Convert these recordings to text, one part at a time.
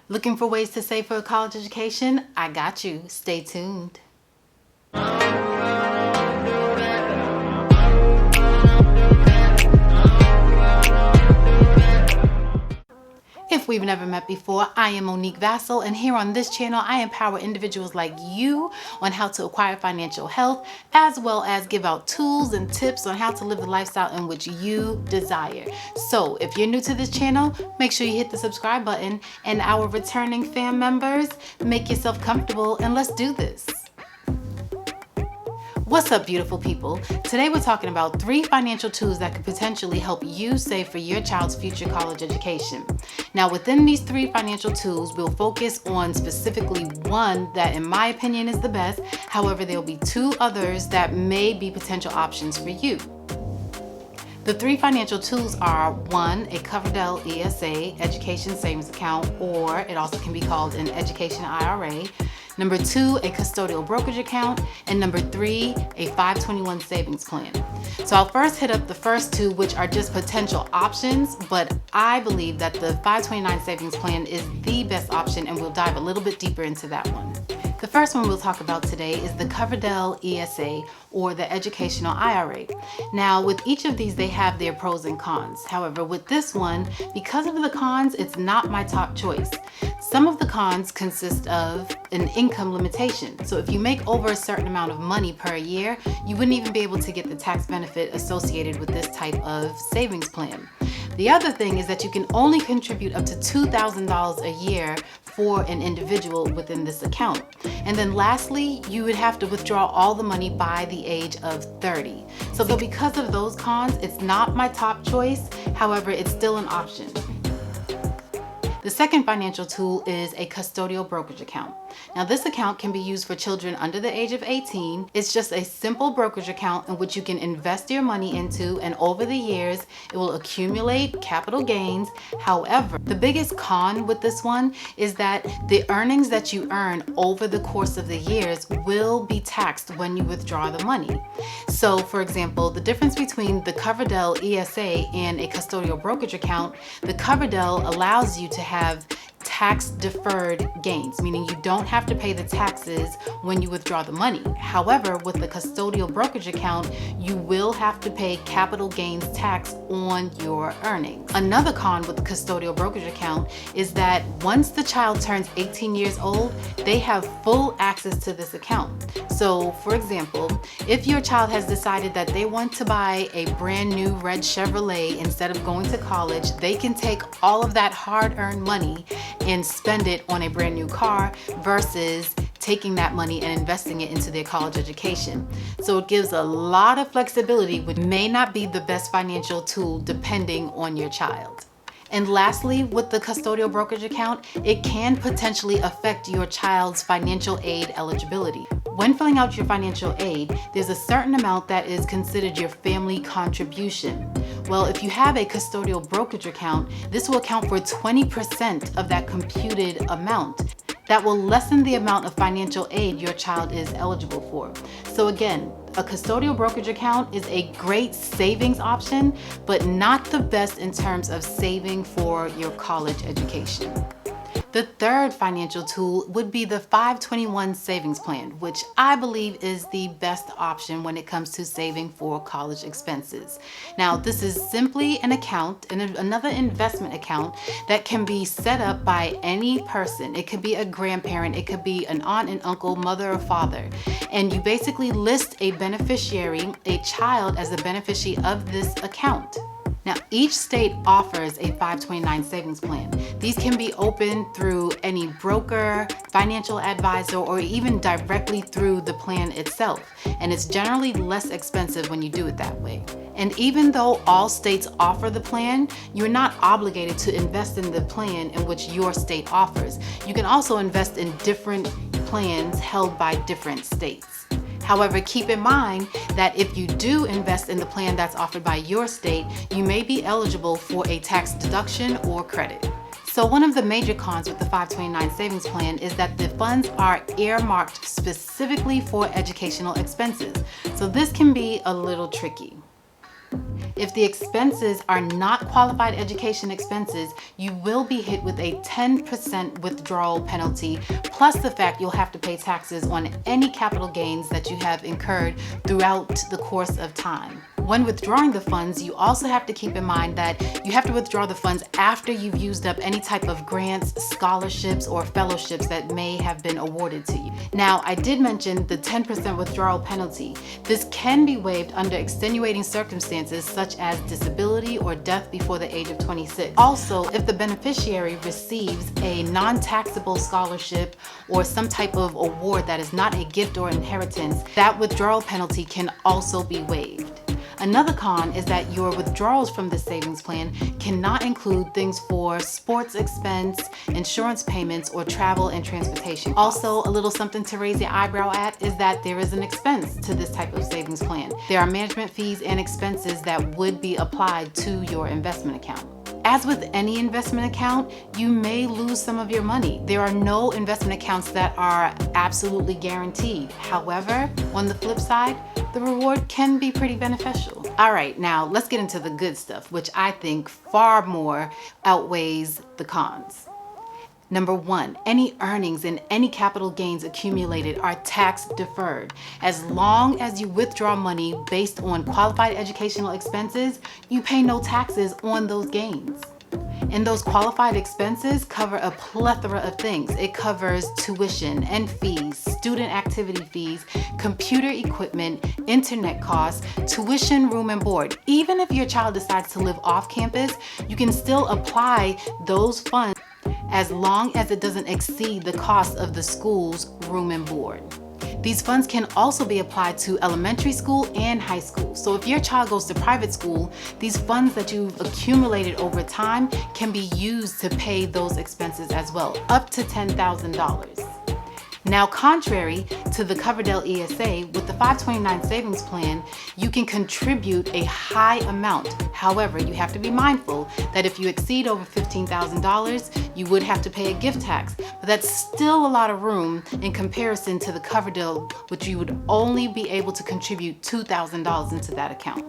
Looking for ways to save for a college education? I got you. Stay tuned. If we've never met before, I am Monique Vassell, and here on this channel, I empower individuals like you on how to acquire financial health, as well as give out tools and tips on how to live the lifestyle in which you desire. So if you're new to this channel, make sure you hit the subscribe button, and our returning fam members, make yourself comfortable and let's do this. What's up, beautiful people? Today we're talking about 3 financial tools that could potentially help you save for your child's future college education. Now, within these 3 financial tools, we'll focus on specifically one that, in my opinion, is the best. However, there'll be 2 others that may be potential options for you. The 3 financial tools are 1, a Coverdell ESA education savings account, or it also can be called an education IRA. Number 2, a custodial brokerage account, and number 3, a 521 savings plan. So I'll first hit up the first 2, which are just potential options, but I believe that the 529 savings plan is the best option, and we'll dive a little bit deeper into that one. The first one we'll talk about today is the Coverdell ESA, or the educational IRA. Now, with each of these, they have their pros and cons. However, with this one, because of the cons, it's not my top choice. Some of the cons consist of an income limitation. So if you make over a certain amount of money per year, you wouldn't even be able to get the tax benefit associated with this type of savings plan. The other thing is that you can only contribute up to $2,000 a year for an individual within this account. And then lastly, you would have to withdraw all the money by the age of 30. So because of those cons, it's not my top choice. However, it's still an option. The second financial tool is a custodial brokerage account. Now, this account can be used for children under the age of 18. It's just a simple brokerage account in which you can invest your money into, and over the years, it will accumulate capital gains. However, the biggest con with this one is that the earnings that you earn over the course of the years will be taxed when you withdraw the money. So, for example, the difference between the Coverdell ESA and a custodial brokerage account, the Coverdell allows you to have tax deferred gains, meaning you don't have to pay the taxes when you withdraw the money. However, with the custodial brokerage account, you will have to pay capital gains tax on your earnings. Another con with the custodial brokerage account is that once the child turns 18 years old, they have full access to this account. So, for example, if your child has decided that they want to buy a brand new red Chevrolet instead of going to college, they can take all of that hard-earned money and spend it on a brand new car versus taking that money and investing it into their college education. So it gives a lot of flexibility, which may not be the best financial tool depending on your child. And lastly, with the custodial brokerage account, it can potentially affect your child's financial aid eligibility. When filling out your financial aid, there's a certain amount that is considered your family contribution. Well, if you have a custodial brokerage account, this will account for 20% of that computed amount. That will lessen the amount of financial aid your child is eligible for. So again, a custodial brokerage account is a great savings option, but not the best in terms of saving for your college education. The third financial tool would be the 521 savings plan, which I believe is the best option when it comes to saving for college expenses. Now, this is simply an account and another investment account that can be set up by any person. It could be a grandparent, it could be an aunt and uncle, mother or father. And you basically list a beneficiary, a child, as a beneficiary of this account. Now, each state offers a 529 savings plan. These can be opened through any broker, financial advisor, or even directly through the plan itself. And it's generally less expensive when you do it that way. And even though all states offer the plan, you're not obligated to invest in the plan in which your state offers. You can also invest in different plans held by different states. However, keep in mind that if you do invest in the plan that's offered by your state, you may be eligible for a tax deduction or credit. So one of the major cons with the 529 savings plan is that the funds are earmarked specifically for educational expenses. So this can be a little tricky. If the expenses are not qualified education expenses, you will be hit with a 10% withdrawal penalty, plus the fact you'll have to pay taxes on any capital gains that you have incurred throughout the course of time. When withdrawing the funds, you also have to keep in mind that you have to withdraw the funds after you've used up any type of grants, scholarships, or fellowships that may have been awarded to you. Now, I did mention the 10% withdrawal penalty. This can be waived under extenuating circumstances such as disability or death before the age of 26. Also, if the beneficiary receives a non-taxable scholarship or some type of award that is not a gift or inheritance, that withdrawal penalty can also be waived. Another con is that your withdrawals from the savings plan cannot include things for sports expense, insurance payments, or travel and transportation costs. Also, a little something to raise your eyebrow at is that there is an expense to this type of savings plan. There are management fees and expenses that would be applied to your investment account. As with any investment account, you may lose some of your money. There are no investment accounts that are absolutely guaranteed. However, on the flip side, the reward can be pretty beneficial. All right, now let's get into the good stuff, which I think far more outweighs the cons. Number one, any earnings and any capital gains accumulated are tax deferred. As long as you withdraw money based on qualified educational expenses, you pay no taxes on those gains. And those qualified expenses cover a plethora of things. It covers tuition and fees, student activity fees, computer equipment, internet costs, tuition, room and board. Even if your child decides to live off campus, you can still apply those funds as long as it doesn't exceed the cost of the school's room and board. These funds can also be applied to elementary school and high school. So if your child goes to private school, these funds that you've accumulated over time can be used to pay those expenses as well, up to $10,000. Now, contrary to the Coverdell ESA, with the 529 savings plan, you can contribute a high amount. However, you have to be mindful that if you exceed over $15,000, you would have to pay a gift tax. But that's still a lot of room in comparison to the Coverdell, which you would only be able to contribute $2,000 into that account.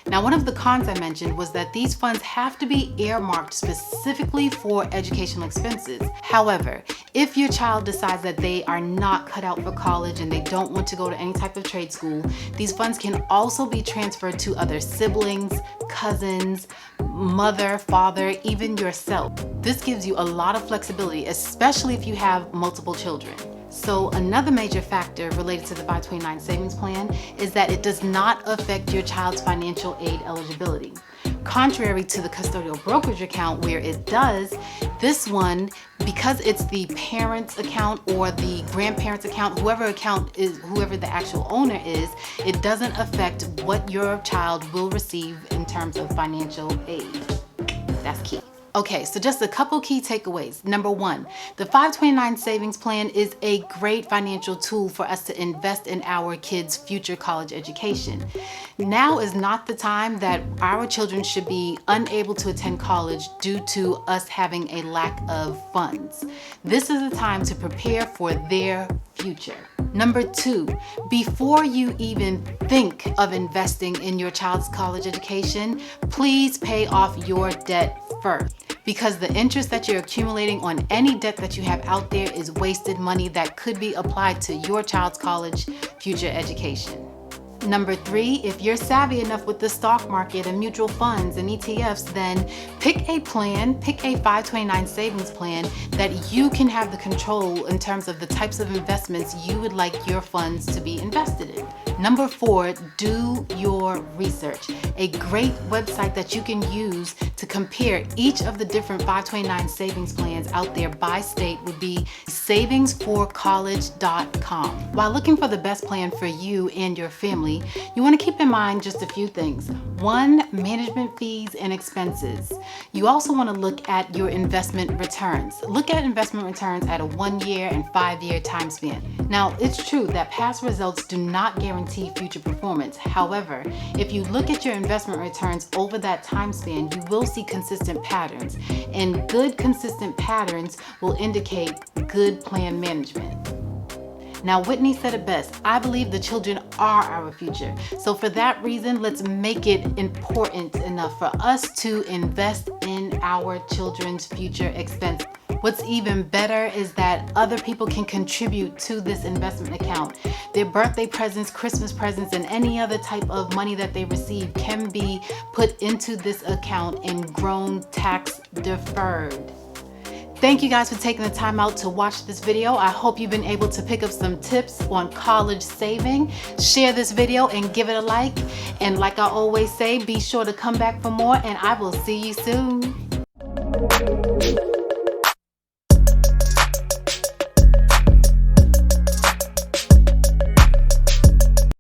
Now, one of the cons I mentioned was that these funds have to be earmarked specifically for educational expenses. However, if your child decides that they are not cut out for college and they don't want to go to any type of trade school, these funds can also be transferred to other siblings, cousins, mother, father, even yourself. This gives you a lot of flexibility, especially if you have multiple children. So another major factor related to the 529 savings plan is that it does not affect your child's financial aid eligibility. Contrary to the custodial brokerage account where it does, this one, because it's the parent's account or the grandparent's account, whoever the actual owner is, it doesn't affect what your child will receive in terms of financial aid. That's key. Okay, so just a couple key takeaways. Number one, the 529 savings plan is a great financial tool for us to invest in our kids' future college education. Now is not the time that our children should be unable to attend college due to us having a lack of funds. This is the time to prepare for their future. Number two, before you even think of investing in your child's college education, please pay off your debt first, because the interest that you're accumulating on any debt that you have out there is wasted money that could be applied to your child's college future education. Number three, if you're savvy enough with the stock market and mutual funds and ETFs, then pick a 529 savings plan that you can have the control in terms of the types of investments you would like your funds to be invested in. Number four, do your research. A great website that you can use to compare each of the different 529 savings plans out there by state would be savingsforcollege.com. While looking for the best plan for you and your family, you want to keep in mind just a few things. One, management fees and expenses. You also want to look at your investment returns. Look at investment returns at a 1 year and 5 year time span. Now, it's true that past results do not guarantee future performance. However, if you look at your investment returns over that time span, you will see consistent patterns. And good consistent patterns will indicate good plan management. Now, Whitney said it best. I believe the children are our future. So for that reason, let's make it important enough for us to invest in our children's future expense. What's even better is that other people can contribute to this investment account. Their birthday presents, Christmas presents, and any other type of money that they receive can be put into this account and grown tax deferred. Thank you guys for taking the time out to watch this video. I hope you've been able to pick up some tips on college saving. Share this video and give it a like. And like I always say, be sure to come back for more, and I will see you soon.